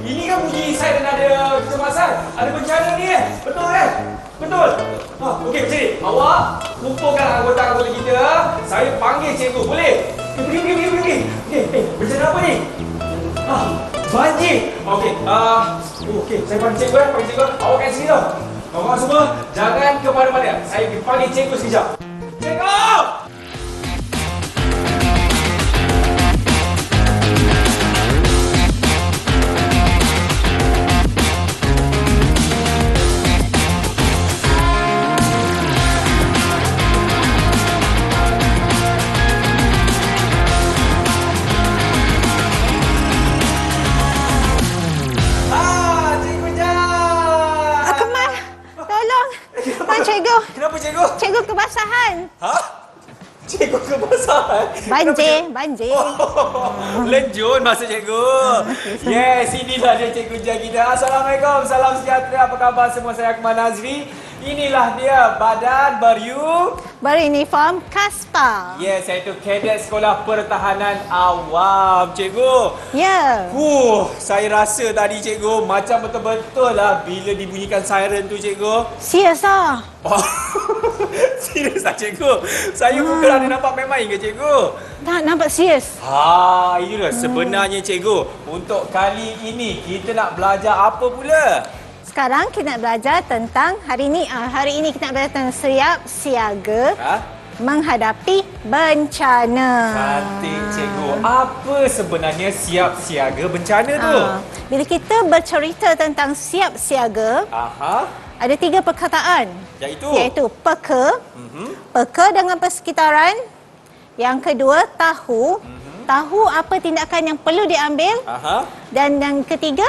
Ini kan bunyi siren ada kecemasan, ada bencana ni Betul kan? Betul. Okey, macam ni. Awak kumpulkan anggota-anggota kita. Saya panggil cikgu, boleh? Pergi. Bencana apa ni? Banjir. Okey, okey, saya panggil cikgu. Awak kat sini tau. Awak semua jangan ke mana-mana. Saya pergi panggil cikgu sekejap. Cikgu! Cikgu. Kenapa cikgu? Cikgu kebasahan. Cikgu kebasahan? Banjir. Lenjun maksud cikgu. Yes, inilah dia cikgu Jia kita. Assalamualaikum, salam sejahtera. Apa khabar semua? Saya Akmal Nazri. Inilah dia badan beruniform Kaspa. Yes, iaitu Kadet Sekolah Pertahanan Awam, cikgu. Ya. Saya rasa tadi cikgu macam betul-betul lah bila dibunyikan siren tu cikgu. Serius ah? Serius tak cikgu? Saya bukan ada nampak main-main ke cikgu? Tak nampak serius. Inilah sebenarnya cikgu. Untuk kali ini kita nak belajar apa pula? Sekarang kita nak belajar tentang hari ini kita nak belajar tentang siap siaga menghadapi bencana. Cantik cikgu. Apa sebenarnya siap siaga bencana tu? Bila kita bercerita tentang siap siaga, ada 3 perkataan. Iaitu peka, peka dengan persekitaran. Yang kedua, tahu. Tahu apa tindakan yang perlu diambil. Dan yang ketiga,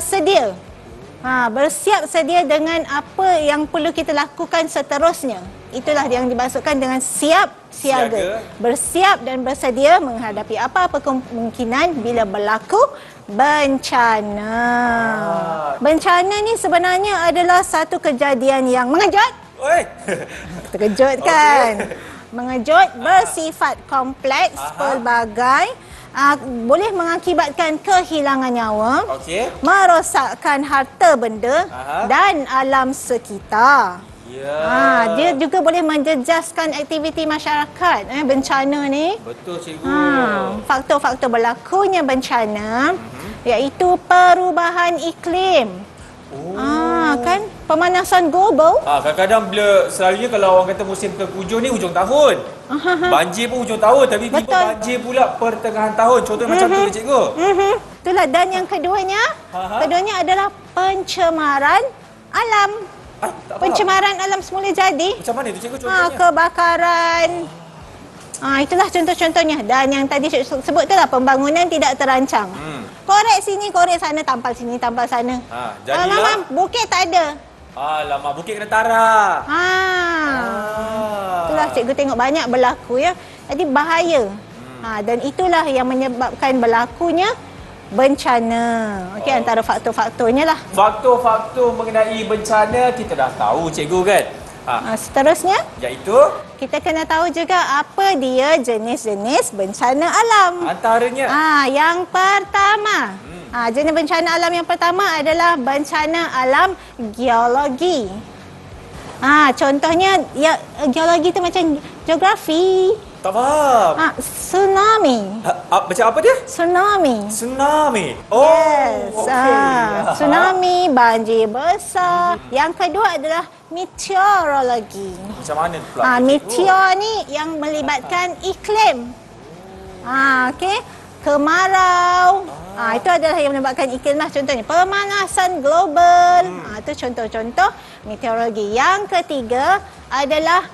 sedia. Bersiap sedia dengan apa yang perlu kita lakukan seterusnya. Itulah yang dimaksudkan dengan siap siaga. Bersiap dan bersedia menghadapi apa-apa kemungkinan bila berlaku bencana. Bencana ni sebenarnya adalah satu kejadian yang mengejut. Terkejut kan? Mengejut, bersifat kompleks, pelbagai. Boleh mengakibatkan kehilangan nyawa, merosakkan harta benda dan alam sekitar. Dia juga boleh menjejaskan aktiviti masyarakat. Bencana ni. Betul cikgu. Faktor-faktor berlakunya bencana iaitu perubahan iklim. Kan pemanasan global. Kadang-kadang bila selalunya kalau orang kata musim penghujung ni hujung tahun. Banjir pun hujung tahun tapi tiba banjir pula pertengahan tahun. Contohnya macam tu cikgu. Itulah. Dan yang keduanya, adalah pencemaran alam. Pencemaran alam semula jadi. Macam mana tu cikgu contohnya? Kebakaran. Itulah contoh-contohnya. Dan yang tadi sebut tu lah, pembangunan tidak terancang. Korek sini, korek sana, tampal sini, tampal sana. Jadilah bukit tak ada. Alamak, bukit kena tara. Itulah cikgu tengok banyak berlaku ya. Jadi bahaya. Dan itulah yang menyebabkan berlakunya bencana. Antara faktor-faktornya lah. Faktor-faktor mengenai bencana kita dah tahu cikgu kan? Seterusnya, iaitu kita kena tahu juga apa dia jenis-jenis bencana alam. Antaranya yang pertama, jenis bencana alam yang pertama adalah bencana alam geologi. Contohnya geologi tu macam geografi. Tak faham. Tsunami. Macam apa dia? Tsunami. Yes. Tsunami, banjir besar. Yang kedua adalah meteorologi. Macam mana pula? Meteor ni yang melibatkan iklim. Kemarau. Itu adalah yang menyebabkan iklim lah. Contohnya pemanasan global. Itu contoh-contoh meteorologi. Yang ketiga adalah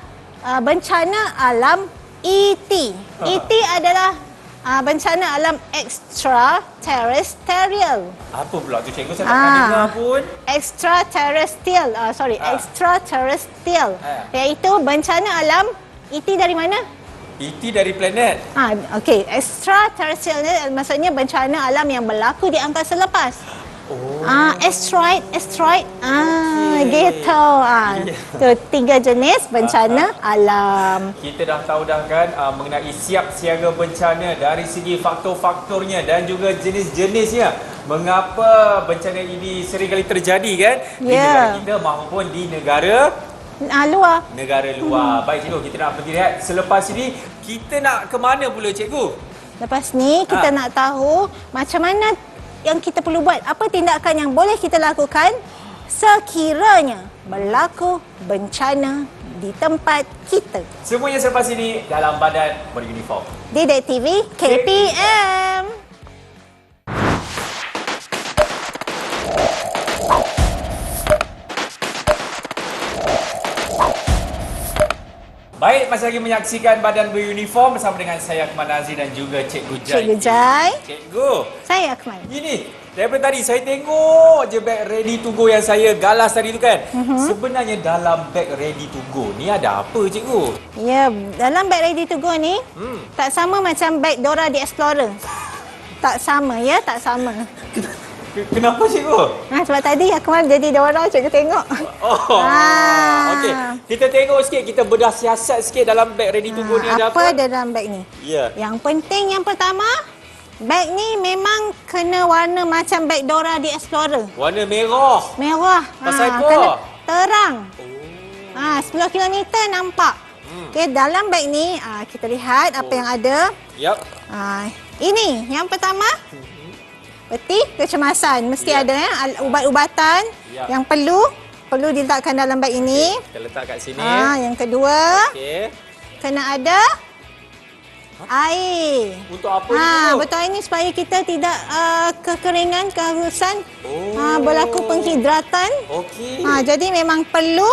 bencana alam ET. ET adalah bencana alam extraterrestrial. Apa pula tu cikgu? Saya tak pernah dengar pun. Extraterrestrial. Extraterrestrial. Iaitu bencana alam ET dari mana? ET dari planet. Extraterrestrial ni maksudnya bencana alam yang berlaku di angkasa lepas. Asteroid. Gitu. Tu 3 jenis bencana alam. Kita dah tahu dah kan mengenai siap siaga bencana dari segi faktor-faktornya dan juga jenis-jenisnya. Mengapa bencana ini sering kali terjadi kan? Di negara kita maupun di negara Luar. negara luar. Baik cikgu, kita nak pergi lihat selepas ini kita nak ke mana pula cikgu? Lepas ni kita nak tahu macam mana yang kita perlu buat. Apa tindakan yang boleh kita lakukan sekiranya berlaku bencana di tempat kita. Semuanya selepas ini dalam Badan Beruniform. Didik TV KPM. Baik, masih lagi menyaksikan Badan Beruniform bersama dengan saya Akmal Nazri dan juga Cikgu Jai. Cikgu Jai. Cikgu, Saya Akmal. gini, daripada tadi saya tengok je beg ready to go yang saya galas tadi tu kan. Sebenarnya dalam beg ready to go ni ada apa cikgu? Ya, dalam beg ready to go ni tak sama macam beg Dora the Explorer. Tak sama ya, tak sama. Kenapa cikgu? Sebab tadi Akmal jadi Dora, cikgu tengok. Okey. Kita tengok sikit, kita bedah siasat sikit dalam beg ready to go ni ada apa apa? dalam beg ni? Ya. Yang penting yang pertama, beg ni memang kena warna macam beg Dora the Explorer. Warna merah. Merah. Pasal apa? Kena terang. 10 km nampak. Okey, dalam beg ni kita lihat apa yang ada. Yap. Ini yang pertama. Peti kecemasan mesti ada ubat-ubatan yang perlu diletakkan dalam beg ini. Kita letak kat sini. Yang kedua, Okey. kena ada air. Untuk apa ni cikgu? Betul, ini supaya kita tidak kekeringan, kehausan, berlaku penghidratan. Okey. Jadi memang perlu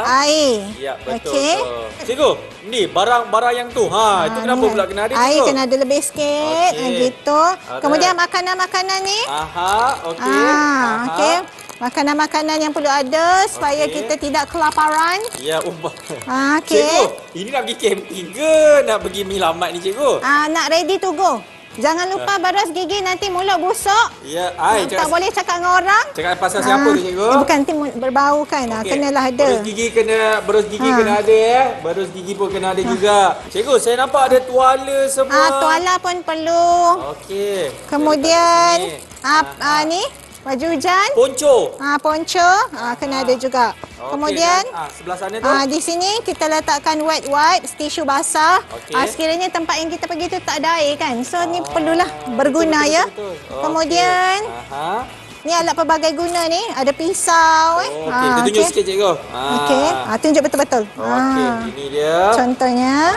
air. Ya, betul. Okey. Cikgu, ni barang-barang yang tu. Itu kenapa pula kena ada air cikgu? kena ada lebih sikit. Okey. Gitu. Kemudian makanan-makanan ni. Okey. Okey. Makanan-makanan yang perlu ada supaya kita tidak kelaparan. Ya, ubah. Okey. Cikgu, ini nak pergi camping ke nak pergi milamat ni cikgu? Nak ready to go. Jangan lupa baras gigi, nanti mulut busuk. Ya, Tak boleh cakap dengan orang. Cakap pasal siapa tu cikgu? Bukan, nanti berbau kan. Okey. Kenalah ada. Berus gigi kena ada Berus gigi pun kena ada juga. Cikgu, saya nampak ada tuala semua. Tuala pun perlu. Okey. Kemudian ni baju hujan. Poncho. Poncho kena ada juga. Kemudian sebelah sana tu. di sini kita letakkan wet wipes, tisu basah. Okey. Sekiranya tempat yang kita pergi tu tak ada air kan. So ni perlulah berguna ya. Betul. Kemudian ni alat pelbagai guna ni, ada pisau Okey, kita tunjuk sikit cikgu. Okey, tunjuk betul-betul. Okey, ini dia. Contohnya.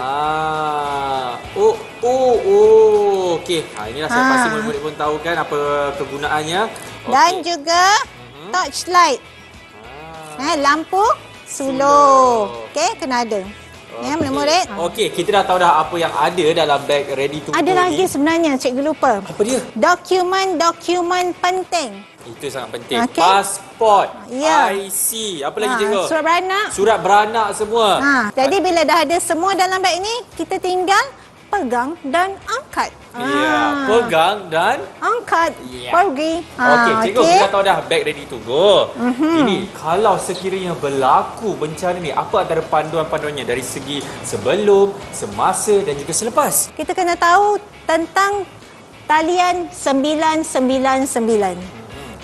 Okey. Inilah saya pasti murid-murid pun tahu kan apa kegunaannya. Dan juga torchlight. Lampu suluh. Okey, kena ada. Ya, murid-murid. Okey, kita dah tahu dah apa yang ada dalam beg ready to go Ada lagi ni. sebenarnya, cikgu lupa. Apa dia? Dokumen penting. Itu sangat penting. Okey. Pasport, Ya. IC, apa lagi cikgu? Surat beranak. Surat beranak semua. Jadi bila dah ada semua dalam beg ni, kita tinggal pegang dan angkat. Ya, pegang dan angkat, Ya. pergi. Okey, cikgu kita tahu dah beg ready to go. Ini kalau sekiranya berlaku bencana ni, apa antara panduan-panduannya dari segi sebelum, semasa dan juga selepas? Kita kena tahu tentang talian 999.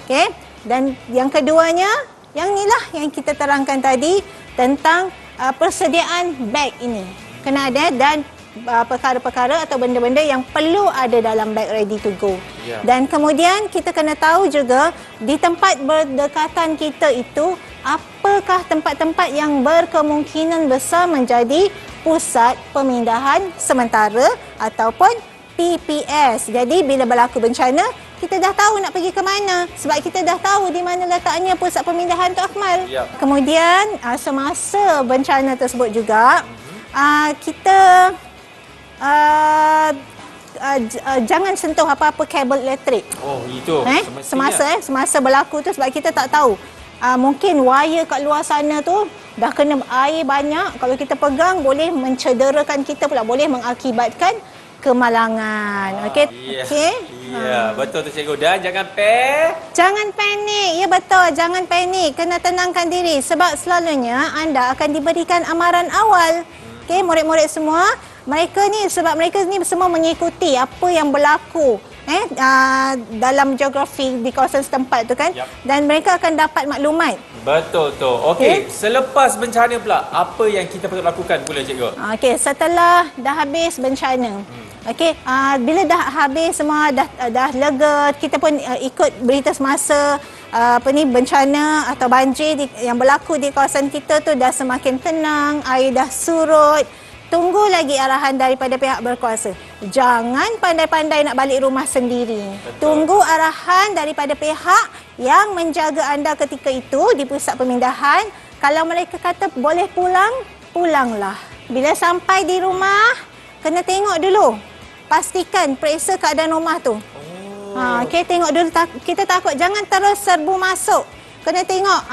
Okey? Dan yang keduanya, yang inilah yang kita terangkan tadi tentang persediaan beg ini. Kena ada dan perkara-perkara atau benda-benda yang perlu ada dalam beg ready to go. Ya. Dan kemudian kita kena tahu juga di tempat berdekatan kita itu apakah tempat-tempat yang berkemungkinan besar menjadi pusat pemindahan sementara ataupun PPS. Jadi bila berlaku bencana, kita dah tahu nak pergi ke mana sebab kita dah tahu di mana letaknya pusat pemindahan tu, Akmal. Ya. Kemudian semasa bencana tersebut juga kita jangan sentuh apa-apa kabel elektrik. Oh, itu. Semasa berlaku tu sebab kita tak tahu. Mungkin wire kat luar sana tu dah kena air banyak. Kalau kita pegang boleh mencederakan kita pula, boleh mengakibatkan kemalangan. Okey. Ya. Okey. Ya, betul tu cikgu. Dan jangan Jangan panik. Ya betul, jangan panik. Kena tenangkan diri sebab selalunya anda akan diberikan amaran awal. Okey, murid-murid semua, mereka ni sebab mereka ni semua mengikuti apa yang berlaku dalam geografi di kawasan setempat tu kan. Yap. Dan mereka akan dapat maklumat. Betul tu. Okey, selepas bencana pula, apa yang kita perlu lakukan pula cikgu? Okey, setelah dah habis bencana. Okey, bila dah habis semua dah lega, kita pun ikut berita semasa bencana atau banjir yang berlaku di kawasan kita tu dah semakin tenang, air dah surut. Tunggu lagi arahan daripada pihak berkuasa. Jangan pandai-pandai nak balik rumah sendiri. Betul. Tunggu arahan daripada pihak yang menjaga anda ketika itu di pusat pemindahan. Kalau mereka kata boleh pulang, pulanglah. Bila sampai di rumah, kena tengok dulu. Pastikan, periksa keadaan rumah tu. Okay, tengok dulu. Kita takut, jangan terus serbu masuk. Kena tengok,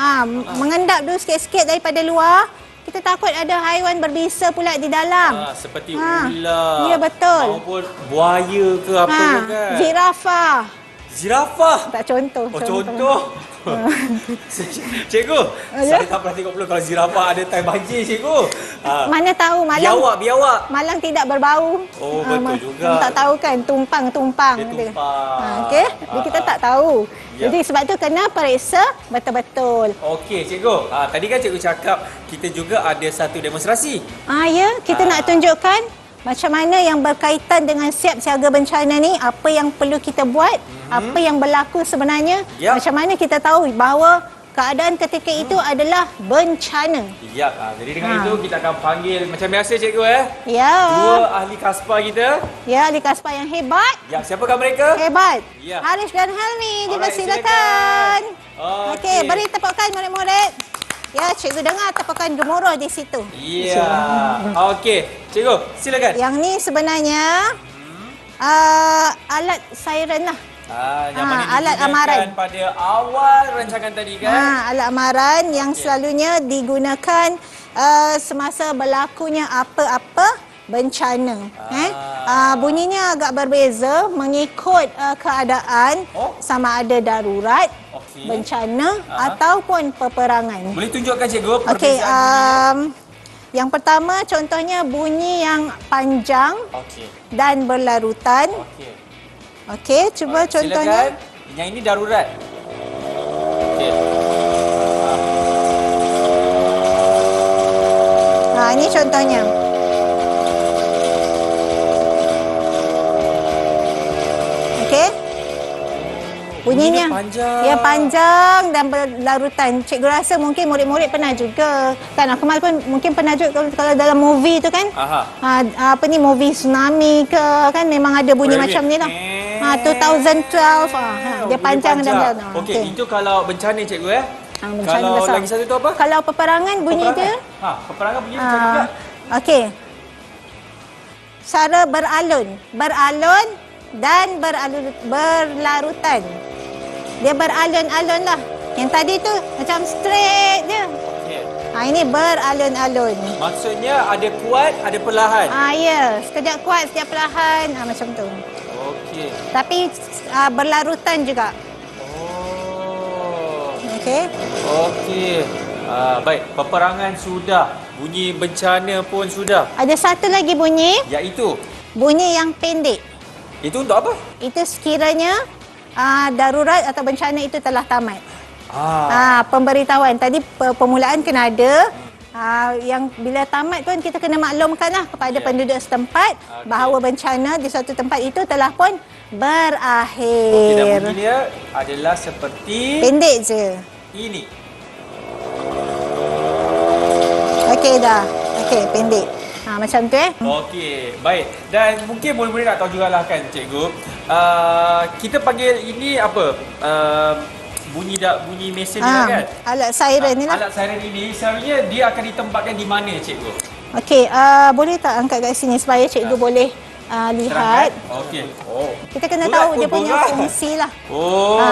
mengendap dulu sikit-sikit daripada luar. Kita takut ada haiwan berbisa pula di dalam. Seperti ular. Ya, betul. Maupun buaya ke apa ke kan. Zirafah. Zirafah? Tak contoh. Contoh. Cikgu, saya tak pernah tengok pula kalau zirafah ada time banjir, cikgu. Mana tahu Malang. Biawak. Malang tidak berbau. Oh, betul juga. Tak tahu kan, tumpang. Dia tumpang. Okey, jadi kita tak tahu. Ya. Jadi sebab tu kena periksa betul-betul. Okey, cikgu. Tadi kan cikgu cakap kita juga ada satu demonstrasi. Ya, kita nak tunjukkan macam mana yang berkaitan dengan siap siaga bencana ni, apa yang perlu kita buat, apa yang berlaku sebenarnya, macam mana kita tahu bahawa keadaan ketika itu adalah bencana. Ya, jadi dengan itu kita akan panggil macam biasa cikgu Ya. dua ahli kaspa kita. Ya, ahli kaspa yang hebat. Ya, siapakah mereka? Hebat. Ya. Haris dan Helmi, Alright, dipersilakan. Okey. Beri tepukan murid-murid. Ya, cikgu dengar tepukan gemuruh di situ. Ya. Okey, cikgu, silakan. Yang ni sebenarnya alat siren lah. Yang mana alat digunakan amaran pada awal rancangan tadi kan? Alat amaran yang selalunya digunakan semasa berlakunya apa-apa bencana. Bunyinya agak berbeza mengikut keadaan, sama ada darurat, bencana ataupun peperangan. Boleh tunjukkan cikgu Okey, perbezaan yang pertama contohnya bunyi yang panjang bunyi? dan berlarutan. Okey, cuba contohnya. Silakan. Yang ini darurat. Okey. Ini contohnya. Okey. Bunyinya panjang. Panjang dan berlarutan. Cikgu rasa mungkin murid-murid pernah juga. Kan Akmal pun mungkin pernah juga kalau dalam movie tu kan. Movie tsunami ke kan memang ada bunyi macam ni lah. 2012 dia panjang dan Okey, itu kalau bencana cikgu bencana kalau besar. lagi satu tu apa? Kalau peperangan bunyi dia. Peperangan bunyi macam juga. Okey. Cara beralun dan berlarutan. Dia beralun-alun lah. Yang tadi tu macam straight je. Okey. Ini beralun-alun. Maksudnya ada kuat, ada perlahan. Ya, sekejap kuat, sekejap perlahan. Macam tu. Okey. Tapi berlarutan juga. Okey. Baik, peperangan sudah. Bunyi bencana pun sudah. Ada satu lagi bunyi. Iaitu? Bunyi yang pendek. Itu untuk apa? Itu sekiranya darurat atau bencana itu telah tamat. Pemberitahuan. Tadi permulaan kena ada. Yang bila tamat pun kita kena maklumkan lah kepada penduduk setempat bahawa bencana di suatu tempat itu telah pun berakhir. Dan bunyi dia adalah seperti pendek je. Ini. Okey dah. Okey, pendek. Macam tu Okey, baik. Dan mungkin murid-murid nak tahu jugalah kan cikgu. Kita panggil ini apa? Bunyi mesin ni kan? Alat siren ni lah. Alat siren ini selalunya dia akan ditempatkan di mana cikgu? Okey, boleh tak angkat kat sini supaya cikgu boleh lihat. Okey. Kita kena tahu dia punya fungsi lah.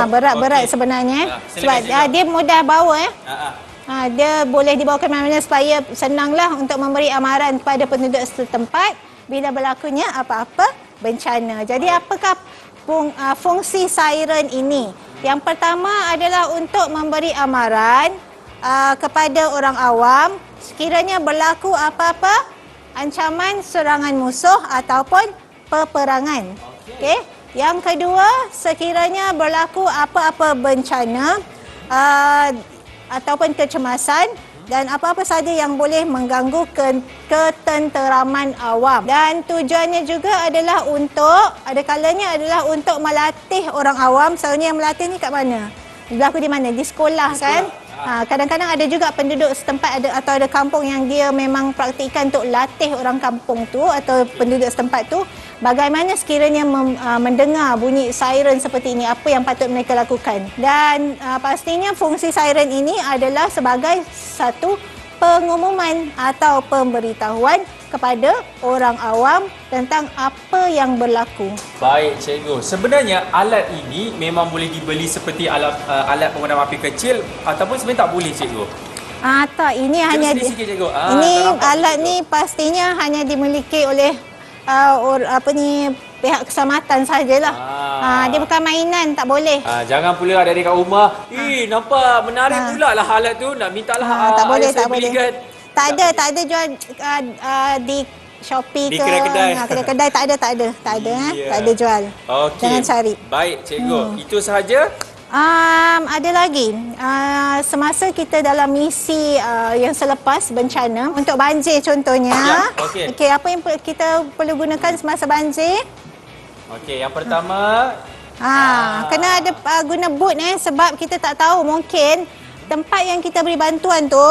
Berat-berat sebenarnya. Sebab dia mudah bawa dia boleh dibawa ke mana-mana supaya senanglah untuk memberi amaran kepada penduduk setempat bila berlakunya apa-apa bencana. Jadi apakah fungsi siren ini. Yang pertama adalah untuk memberi amaran kepada orang awam sekiranya berlaku apa-apa ancaman serangan musuh ataupun peperangan. Okey. Yang kedua, sekiranya berlaku apa-apa bencana ataupun kecemasan dan apa-apa saja yang boleh mengganggu ketenteraman awam. Dan tujuannya juga adalah untuk, ada kalanya adalah untuk melatih orang awam. Selalunya yang melatih ni kat mana? Berlaku di mana? Di sekolah kan? Kadang-kadang ada juga penduduk setempat atau ada kampung yang dia memang praktikkan untuk latih orang kampung tu atau penduduk setempat tu bagaimana sekiranya mendengar bunyi siren seperti ini, apa yang patut mereka lakukan. Dan pastinya fungsi siren ini adalah sebagai satu pengumuman atau pemberitahuan kepada orang awam tentang apa yang berlaku. Baik, cikgu. Sebenarnya alat ini memang boleh dibeli seperti alat pemadam api kecil ataupun sebenarnya tak boleh, cikgu? Tak, ini hanya sikit, cikgu. ini alat ni pastinya hanya dimiliki oleh pihak keselamatan sajalah. Dia bukan mainan, tak boleh. Jangan pula ada kat rumah. Nampak menarik pula lah alat tu. Nak minta lah tak boleh, saya tak boleh. belikan. Tak ada jual di Shopee di ke kedai-kedai. Kedai-kedai tak ada. Tak ada jual. Okey. Jangan cari. Baik, cikgu. Itu sahaja. Ada lagi. Semasa kita dalam misi yang selepas bencana untuk banjir contohnya. Ya, okey, apa yang kita perlu gunakan semasa banjir? Okey, yang pertama Kena ada guna boot sebab kita tak tahu, mungkin tempat yang kita beri bantuan tu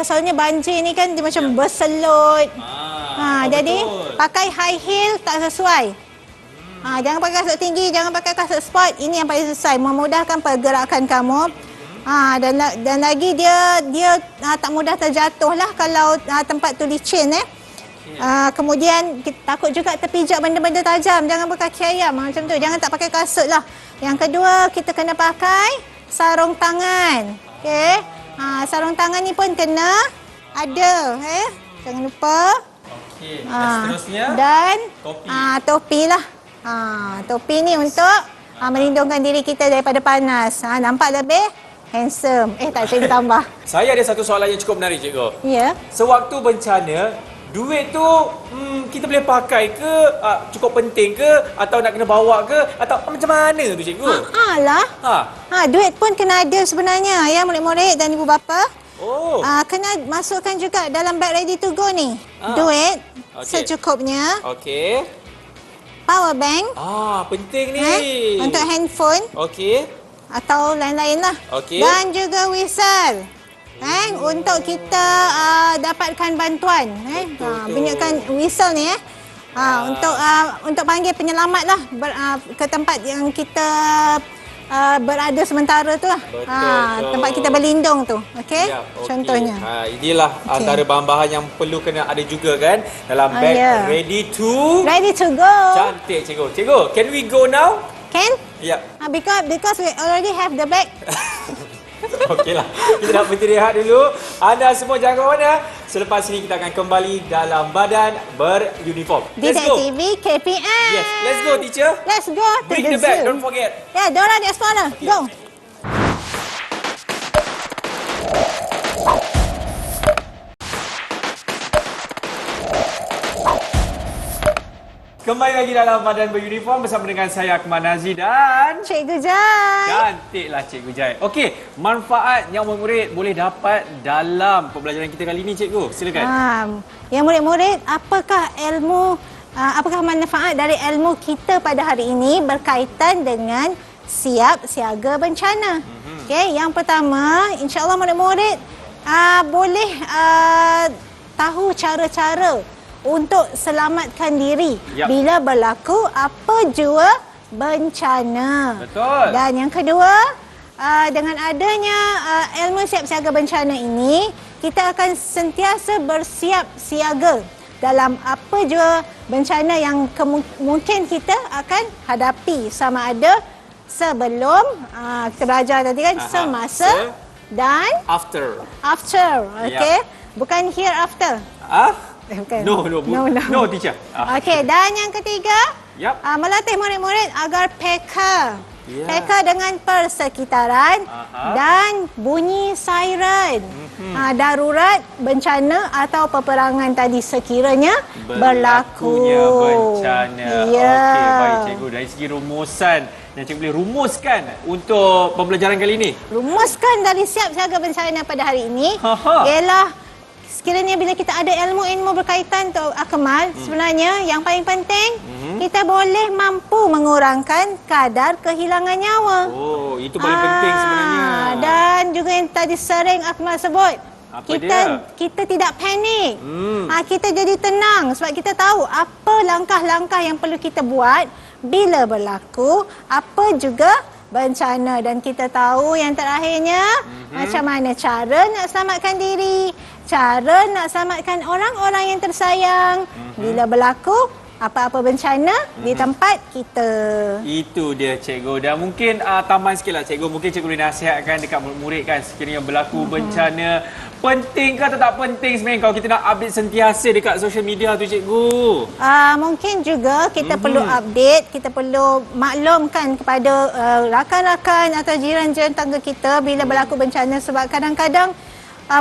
selalunya banjir ni kan dia macam berselut. Jadi pakai high heel tak sesuai. Jangan pakai kasut tinggi, jangan pakai kasut sport. Ini yang paling sesuai, memudahkan pergerakan kamu. Dan lagi dia tak mudah terjatuh lah kalau tempat tu licin. Kemudian kita takut juga terpijak benda-benda tajam. Jangan berkaki ayam macam tu. Jangan tak pakai kasut lah. Yang kedua, kita kena pakai sarung tangan. Okey. Sarung tangan ni pun kena ada. Jangan lupa. Okey. Seterusnya. Dan topi. Topi lah. Topi ni untuk melindungkan diri kita daripada panas. Nampak lebih handsome. Tak saya tambah. Saya ada satu soalan yang cukup menarik, cikgu. Ya. Sewaktu bencana, duit tu kita boleh pakai ke? Cukup penting ke? Atau nak kena bawa ke? Atau macam mana tu, cikgu? Duit pun kena ada sebenarnya ya, murid-murid dan ibu bapa. Kena masukkan juga dalam bag ready to go ni. Duit secukupnya. Okey. Power bank. Penting ni. Untuk handphone. Okey. Atau lain-lain lah. Okey. Dan juga whistle. Untuk kita dapatkan bantuan. Bunyikan whistle ni untuk panggil penyelamat lah ke tempat yang kita berada sementara tu lah. Tempat kita berlindung tu. Okey? Contohnya. Inilah antara bahan-bahan yang perlu kena ada juga kan dalam bag ready to go. Cantik, cikgu. Cikgu, can we go now? Can? Ya. Because we already have the bag. Okeylah. Kita nak beristirahat dulu. Anda semua jangan ke mana. Selepas ini kita akan kembali dalam badan beruniform. Let's go. TV KPM. Yes, let's go, teacher. Let's go to Bring the the bag, zoo. don't forget. Dora the Explorer. Go. Kembali lagi dalam badan beruniform bersama dengan saya Akmal Nazri dan Cikgu Jai. Cantiklah Cikgu Jai. Okey, manfaat yang murid boleh dapat dalam pembelajaran kita kali ini, Cikgu. Silakan. Yang murid-murid, apakah manfaat dari ilmu kita pada hari ini berkaitan dengan siap siaga bencana? Okey, yang pertama, insya-Allah murid-murid boleh tahu cara-cara untuk selamatkan diri bila berlaku apa jua bencana. Betul. Dan yang kedua, dengan adanya ilmu siap siaga bencana ini, kita akan sentiasa bersiap siaga dalam apa jua bencana yang mungkin kita akan hadapi, sama ada sebelum kita belajar tadi kan, semasa dan after. Okey. Bukan hereafter. Bukan. No, teacher. Okey, dan yang ketiga, Yap. Melatih murid-murid agar peka. Ya. Peka dengan persekitaran dan bunyi siren. Darurat, bencana atau peperangan tadi sekiranya Berlakunya bencana. Ya. Okey, baik cikgu. Dari segi rumusan yang cikgu boleh rumuskan untuk pembelajaran kali ini. Rumuskan dari siap siaga bencana pada hari ini ialah sekiranya bila kita ada ilmu-ilmu berkaitan tu Akmal, sebenarnya yang paling penting kita boleh mampu mengurangkan kadar kehilangan nyawa. Oh, itu paling penting sebenarnya. Dan juga yang tadi sering Akmal sebut, Apa dia? kita tidak panik. Kita jadi tenang sebab kita tahu apa langkah-langkah yang perlu kita buat bila berlaku apa juga bencana, dan kita tahu yang terakhirnya macam mana cara nak selamatkan diri, cara nak selamatkan orang-orang yang tersayang bila berlaku apa-apa bencana di tempat kita. Itu dia cikgu. Dan mungkin tambahan sikit lah cikgu. Mungkin cikgu boleh nasihatkan dekat murid-murid kan sekiranya berlaku bencana. Penting ke atau tak penting sebenarnya kalau kita nak update sentiasa dekat social media tu cikgu? Mungkin juga kita perlu update, kita perlu maklumkan kepada rakan-rakan atau jiran-jiran tangga kita bila berlaku bencana, sebab kadang-kadang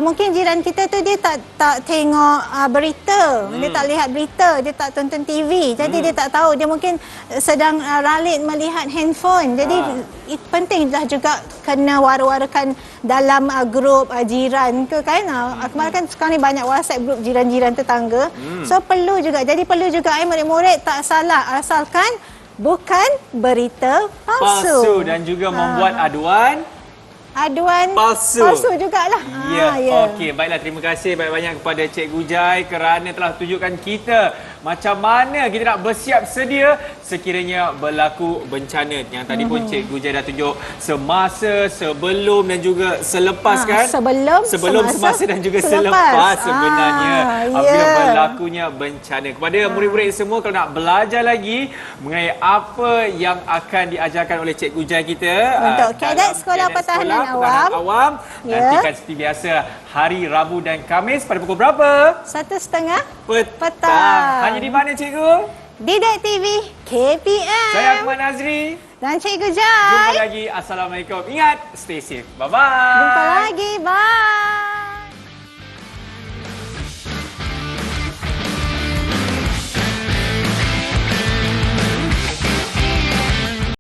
mungkin jiran kita tu dia tak tengok berita, dia tak lihat berita, dia tak tonton TV, jadi dia tak tahu, dia mungkin sedang ralit melihat handphone. Jadi pentinglah juga kena war-warakan dalam grup jiran tu kan. Akmal kan sekarang ni banyak WhatsApp grup jiran-jiran tetangga. So perlu juga, jadi perlu juga murid-murid tak salah asalkan bukan berita palsu. Dan juga membuat aduan palsu jugalah. Ya. Okey, baiklah, terima kasih banyak-banyak kepada Cikgu Jai kerana telah tunjukkan kita macam mana kita nak bersiap sedia sekiranya berlaku bencana. Yang tadi pun Cikgu Jai dah tunjuk semasa, sebelum dan juga selepas kan? Sebelum, semasa dan juga selepas sebenarnya apabila berlakunya bencana. Kepada murid-murid semua, kalau nak belajar lagi mengenai apa yang akan diajarkan oleh Cikgu Jai kita untuk kadet Sekolah Pertahanan Awam, nantikan seperti biasa hari Rabu dan Khamis pada pukul berapa? 1:30 petang. Hanya di mana cikgu? Didik TV KPM. Saya Akmal Nazri dan Cikgu Jai. Jumpa lagi. Assalamualaikum. Ingat, stay safe. Bye-bye. Jumpa lagi. Bye.